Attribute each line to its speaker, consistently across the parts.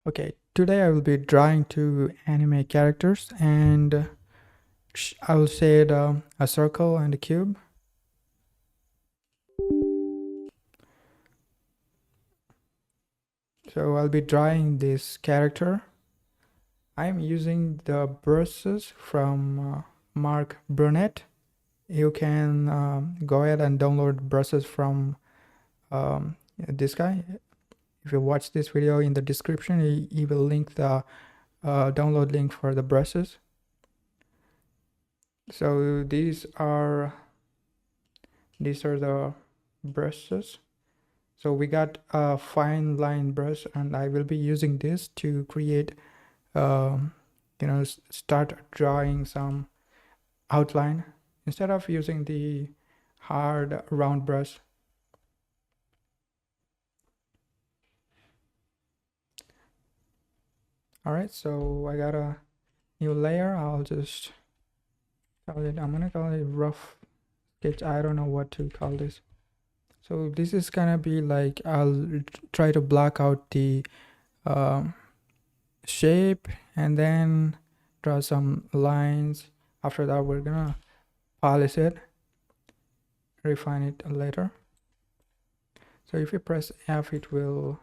Speaker 1: Okay, today I will be drawing two anime characters and I will say a circle and a cube. So I'll be drawing this character. I'm using the brushes from Mark Burnett. You can go ahead and download brushes from this guy. If you watch this video in the description, he will link the download link for the brushes. So these are the brushes. So we got a fine line brush and I will be using this to create start drawing some outline instead of using the hard round brush. All right, so I got a new layer. I'll just call it, I'm gonna call it rough sketch. I don't know what to call this. So this is gonna be like, I'll try to block out the shape and then draw some lines. After that, we're gonna polish it, refine it later. So if you press F, it will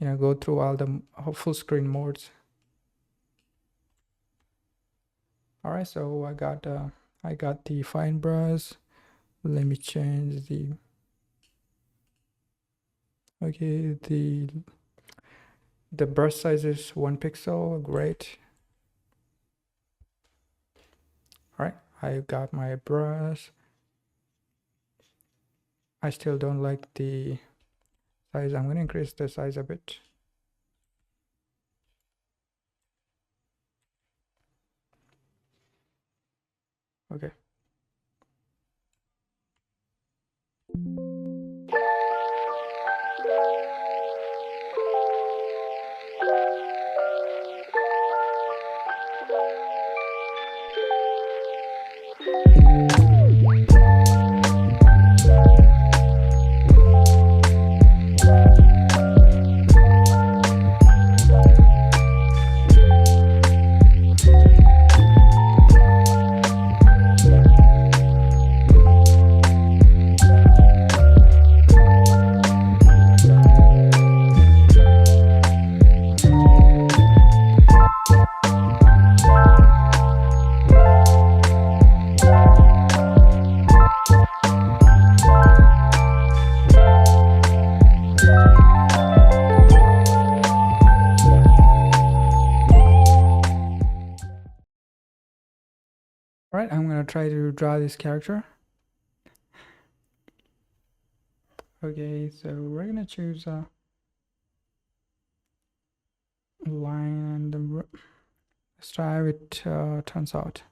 Speaker 1: go through all the full screen modes. All right, so I got the fine brush. Let me change the the brush size is 1 pixel. Great. All right, I got my brush. I still don't like the size. I'm gonna increase the size a bit. Okay. All right, I'm gonna try to draw this character. Okay, so we're gonna choose a line and let's try how it turns out.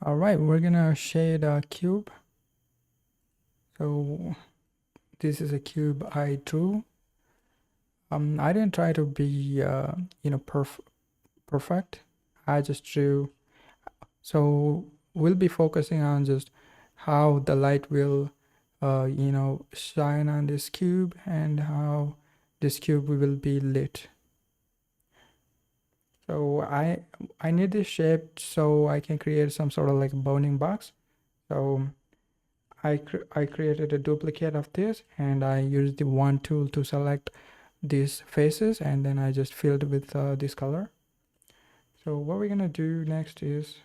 Speaker 1: All right, we're gonna shade a cube. So this is a cube I drew. I didn't try to be perfect. I just drew. So we'll be focusing on just how the light will shine on this cube and how this cube will be lit. So I need this shape so I can create some sort of like bounding box. So I created a duplicate of this and I used the wand tool to select these faces, and then I just filled with this color. So what we're gonna do next is,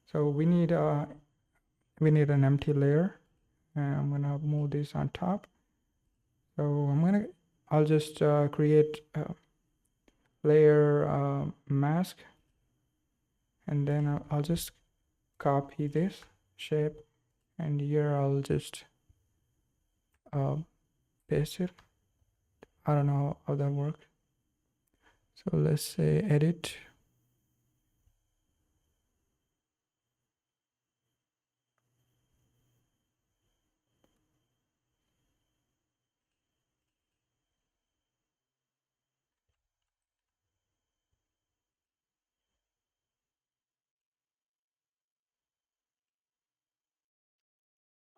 Speaker 1: so we need an empty layer, and I'm gonna move this on top. So I'll just create a layer mask, and then I'll just copy this shape, and here I'll just paste it. I don't know how that works. So let's say edit.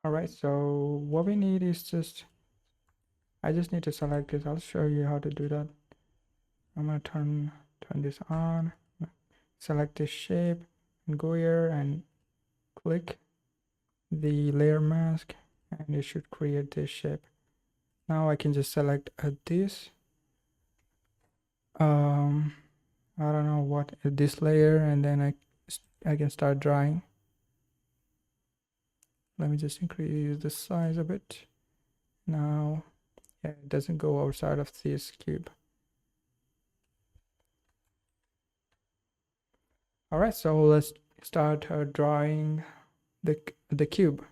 Speaker 1: All right, so what we need is I just need to select this. I'll show you how to do that. I'm gonna turn this on, select this shape, and go here and click the layer mask, and it should create this shape. Now I can just select this. I don't know what this layer, and then I can start drawing. Let me just increase the size a bit. Now, yeah, it doesn't go outside of this cube. All right, so let's start drawing the cube.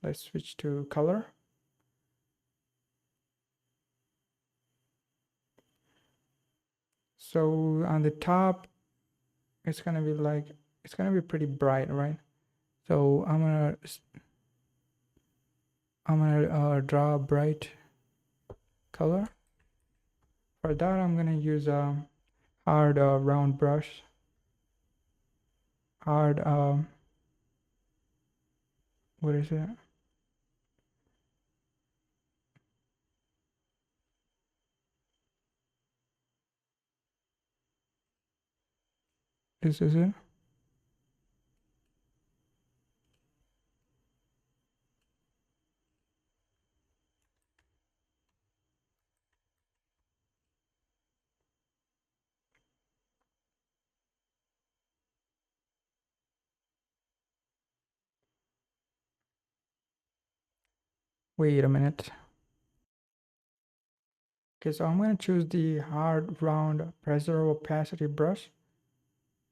Speaker 1: Let's switch to color. So on the top, it's gonna be pretty bright, right? So I'm gonna draw a bright color. For that, I'm gonna use a hard round brush. Hard what is it? This is it. Wait a minute. Okay, so I'm gonna choose the hard round preserve opacity brush.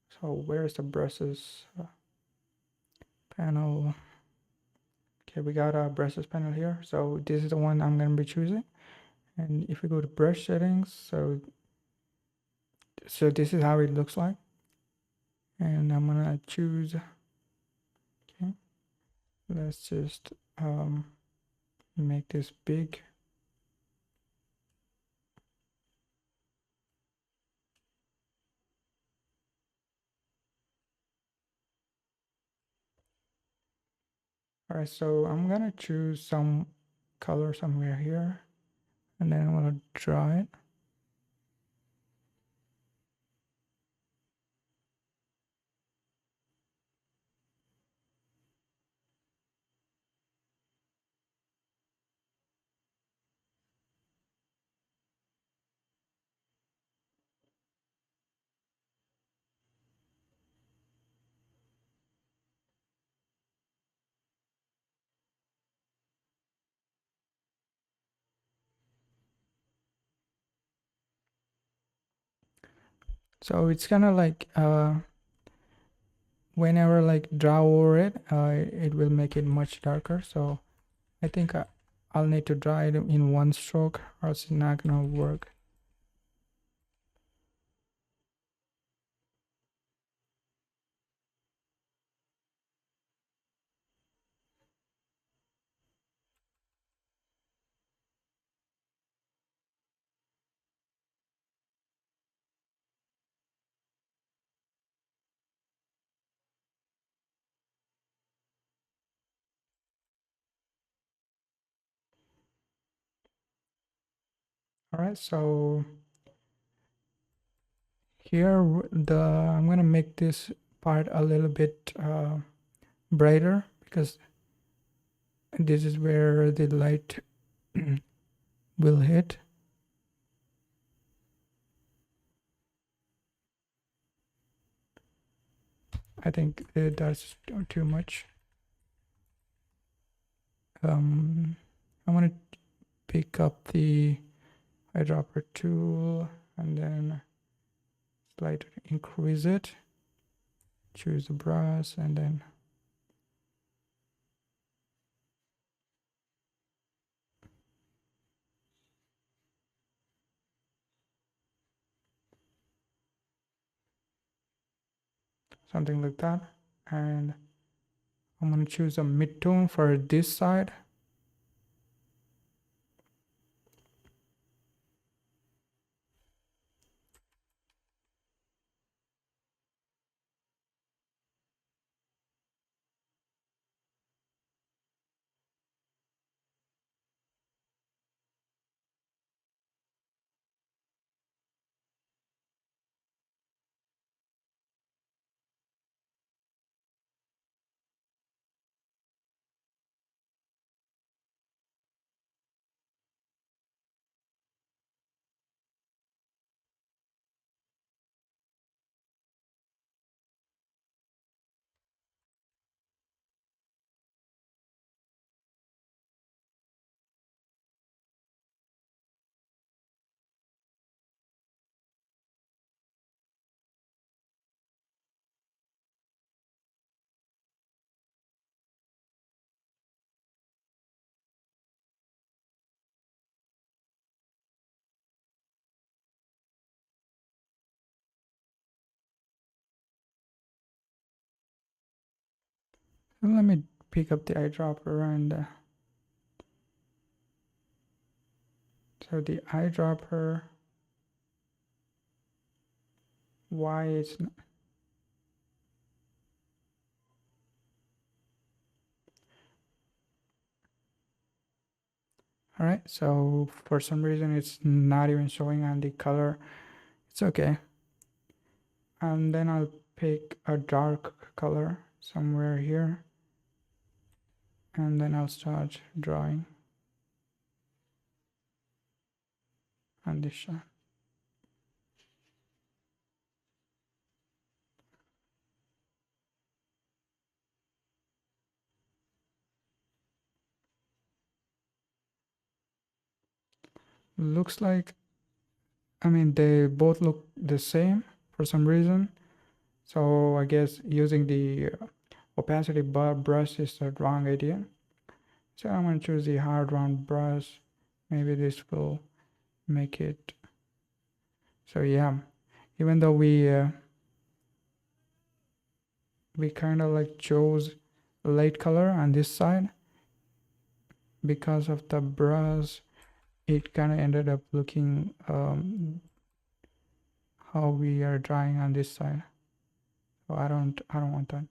Speaker 1: So where's the brushes panel? Okay, we got a brushes panel here. So this is the one I'm gonna be choosing. And if we go to brush settings, so this is how it looks like. And I'm gonna choose, okay, let's just make this big. All right, so I'm gonna choose some color somewhere here, and then I'm gonna draw it. So it's kind of like whenever like draw over it, it will make it much darker. So I think I'll need to draw it in one stroke, or else it's not gonna work. All right, so here I'm gonna make this part a little bit brighter because this is where the light will hit. I think that's too much. I'm gonna pick up the eyedropper tool and then slightly increase it. Choose the brush and then something like that. And I'm gonna choose a mid-tone for this side. And let me pick up the eyedropper and so the eyedropper, why it's not, all right, so for some reason it's not even showing on the color. It's okay. And then I'll pick a dark color somewhere here and then I'll start drawing on this shot. Looks like, I mean, they both look the same for some reason. So I guess using the opacity brush is the wrong idea. So I'm going to choose the hard round brush. Maybe this will make it. So yeah, even though we kind of like chose light color on this side, because of the brush, it kind of ended up looking how we are drawing on this side. So I don't want that.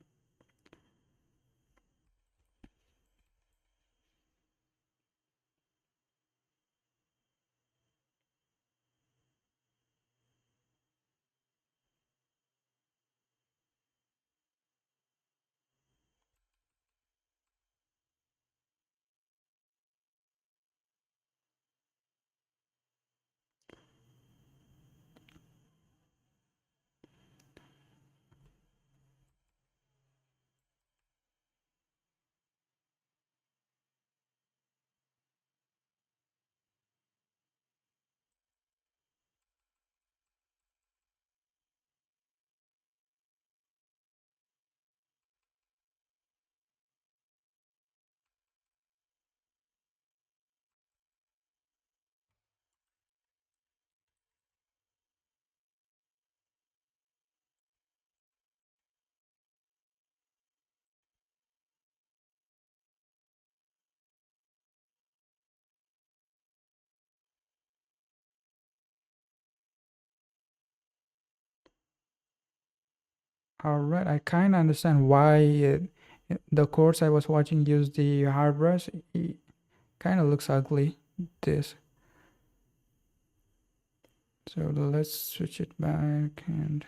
Speaker 1: All right, I kind of understand why the course I was watching used the hard brush. It kind of looks ugly. This. So let's switch it back and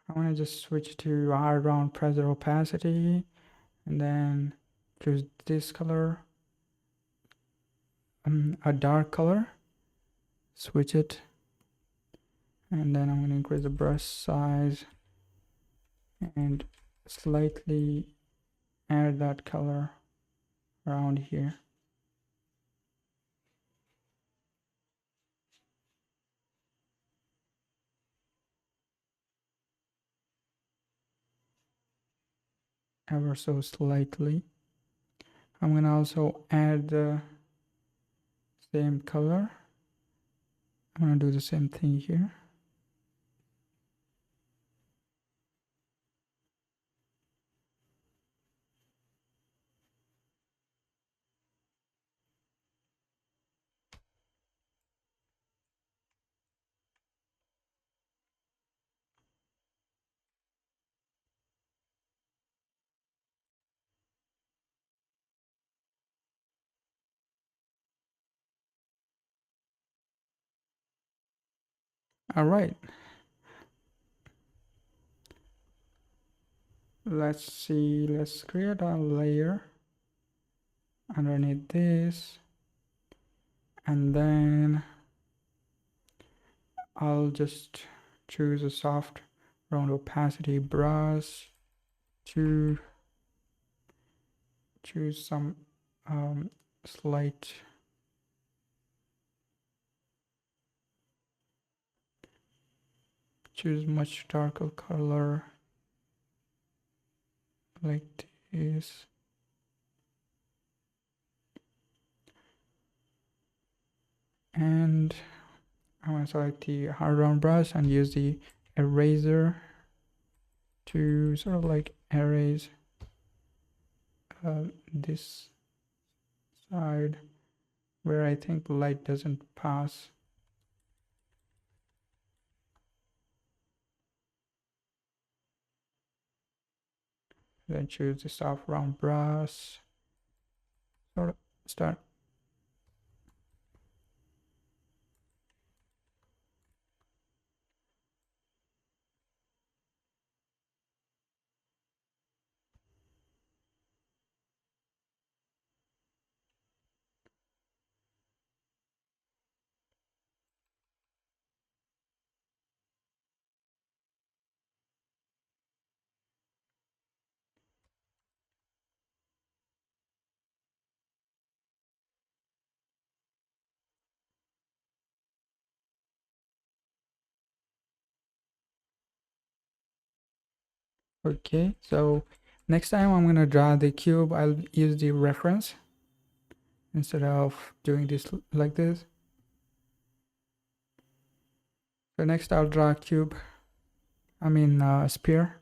Speaker 1: I want to just switch to hard round pressure opacity and then choose this color, a dark color, switch it, and then I'm going to increase the brush size and slightly add that color around here. Ever so slightly. I'm going to also add the same color. I'm going to do the same thing here. All right. Let's see, let's create a layer underneath this, and then I'll just choose a soft round opacity brush to choose some slight choose much darker color like this. And I want to select the hard round brush and use the eraser to sort of like erase this side where I think light doesn't pass. Then choose the soft round brush, sort of start. Okay, so next time I'm gonna draw the cube, I'll use the reference instead of doing this like this. So next I'll draw a cube, sphere.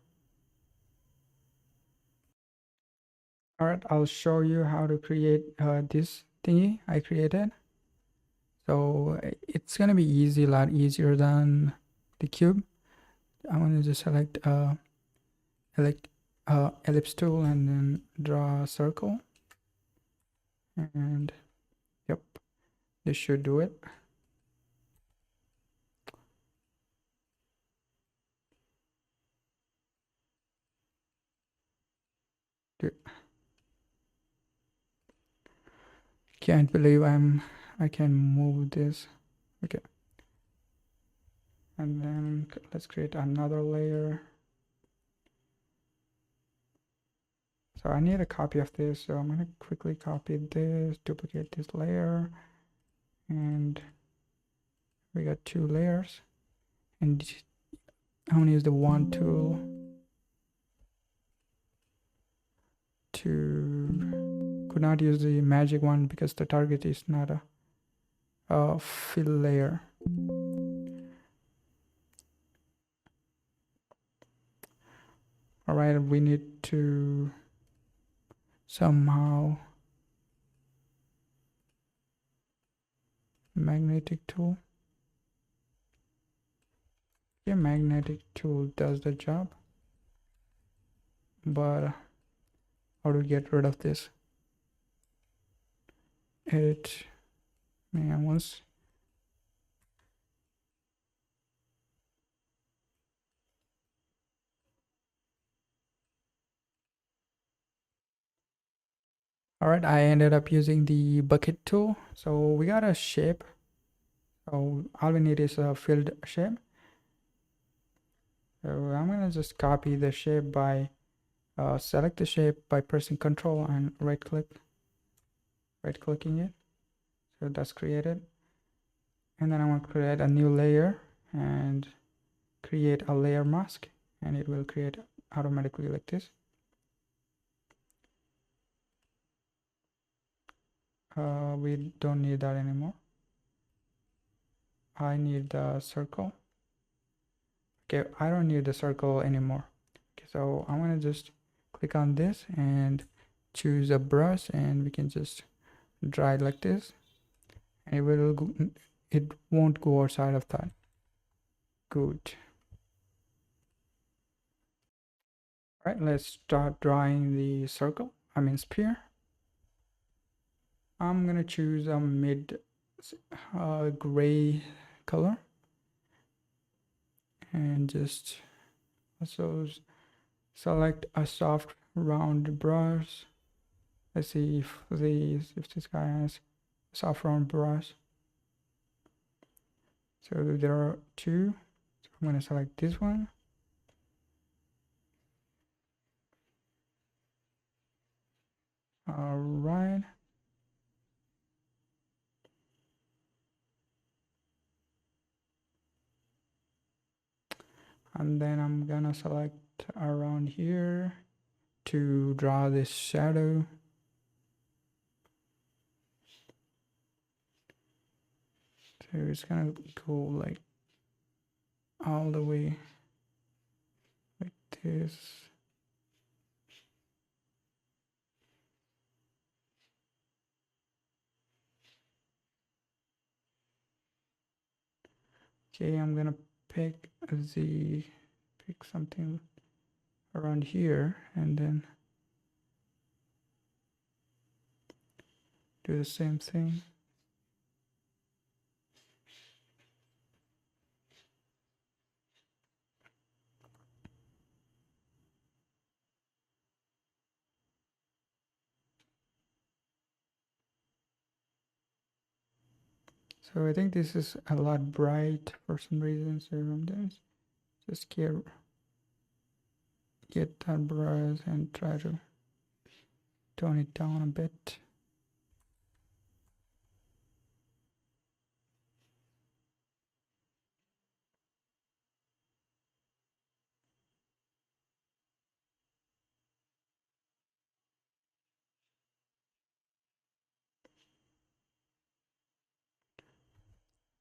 Speaker 1: All right, I'll show you how to create this thingy I created. So it's gonna be easy, a lot easier than the cube. I'm gonna just select ellipse tool and then draw a circle, and yep, this should do it. Can't believe I can move this. Okay, and then let's create another layer. So I need a copy of this, so I'm gonna quickly copy this, duplicate this layer, and we got 2 layers. And I'm gonna use the wand tool to, could not use the magic wand because the target is not a fill layer. All right, we need to somehow magnetic tool. Yeah, magnetic tool does the job, but how to get rid of this? Edit once. All right, I ended up using the bucket tool. So we got a shape. So all we need is a filled shape. So I'm gonna just copy the shape by select the shape by pressing Control and right clicking it. So that's created. And then I want to create a new layer and create a layer mask, and it will create automatically like this. We don't need that anymore. I need the circle. Okay, I don't need the circle anymore. Okay, so I'm gonna just click on this and choose a brush, and we can just draw it like this, and it won't go outside of that. Good. All right, let's start drawing the circle. I mean sphere. I'm gonna choose a mid gray color and just also select a soft round brush. Let's see if this guy has a soft round brush. So there are two. So I'm gonna select this one. All right. And then I'm gonna select around here to draw this shadow. So it's gonna go like all the way like this. Okay, I'm gonna pick something around here and then do the same thing. So I think this is a lot bright for some reason, so I'm just get that brush and try to tone it down a bit.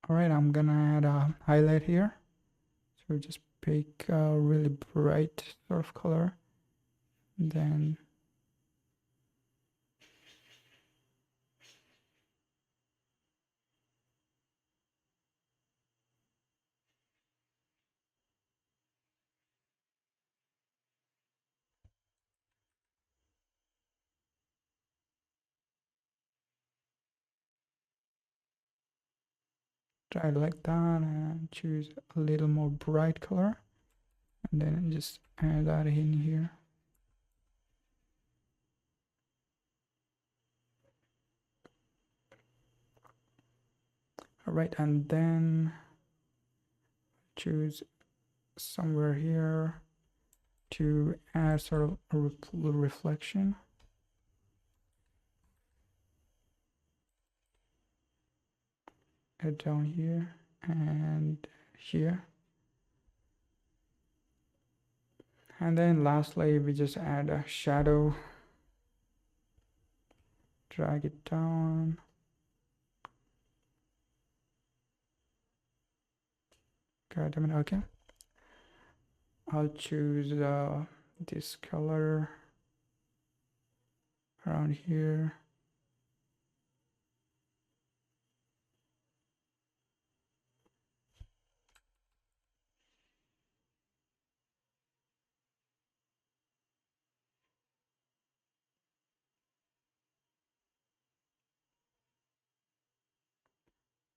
Speaker 1: All right, I'm gonna add a highlight here. So just pick a really bright sort of color, then try like that and choose a little more bright color, and then just add that in here. All right, and then choose somewhere here to add sort of a reflection. Add down here and here. And then lastly, we just add a shadow. Drag it down. God damn it, okay. I'll choose this color around here.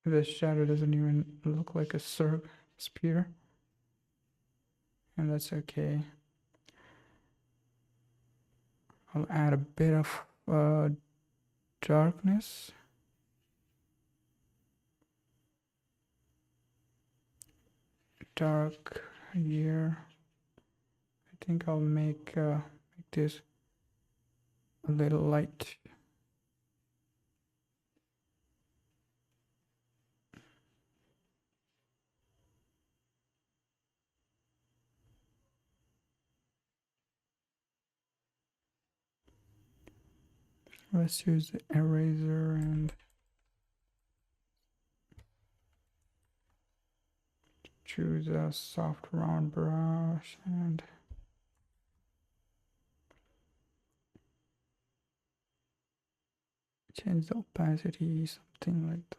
Speaker 1: The shadow doesn't even look like a spear, and that's okay. I'll add a bit of darkness. Dark here. I think I'll make this a little light. Let's use the eraser and choose a soft round brush and change the opacity, something like that.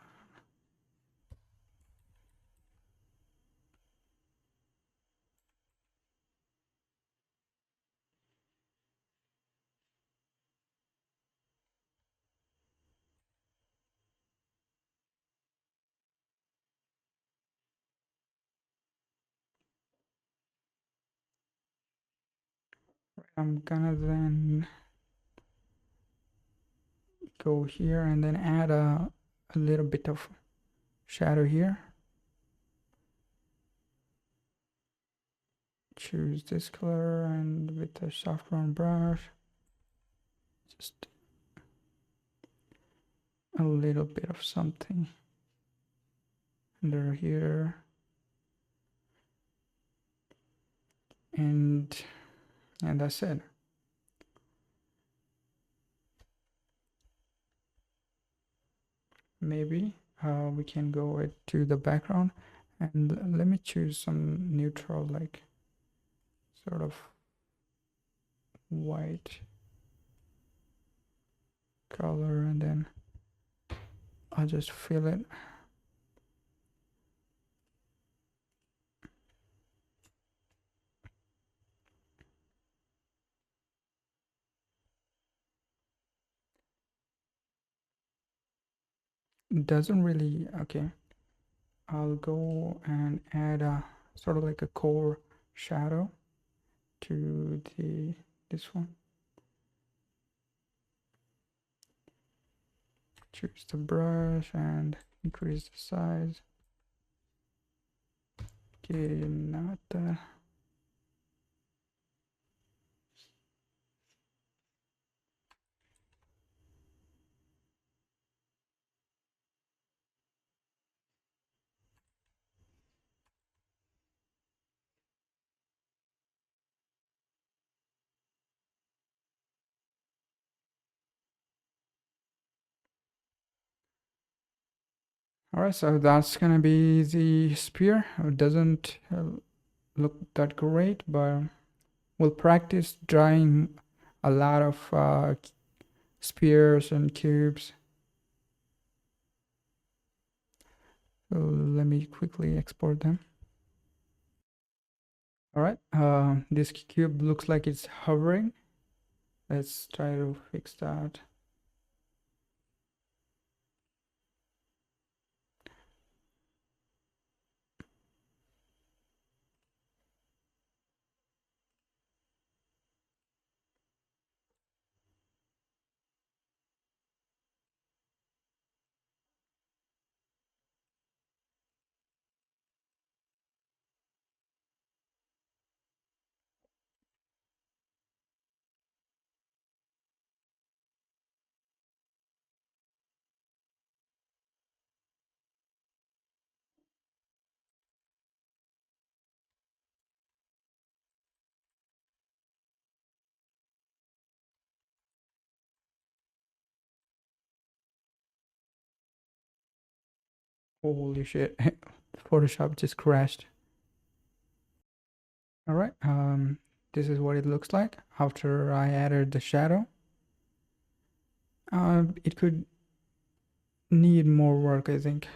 Speaker 1: I'm gonna then go here and then add a little bit of shadow here. Choose this color and with a soft round brush, just a little bit of something under here. And that's it. Maybe we can go to the background and let me choose some neutral, like sort of white color, and then I'll just fill it. Doesn't really, okay. I'll go and add a sort of like a core shadow to this one. Choose the brush and increase the size. Okay, not that. Alright, so that's gonna be the spear. It doesn't look that great, but we'll practice drawing a lot of spears and cubes. So let me quickly export them. Alright, this cube looks like it's hovering. Let's try to fix that. Holy shit, Photoshop just crashed. Alright, this is what it looks like after I added the shadow. It could need more work, I think.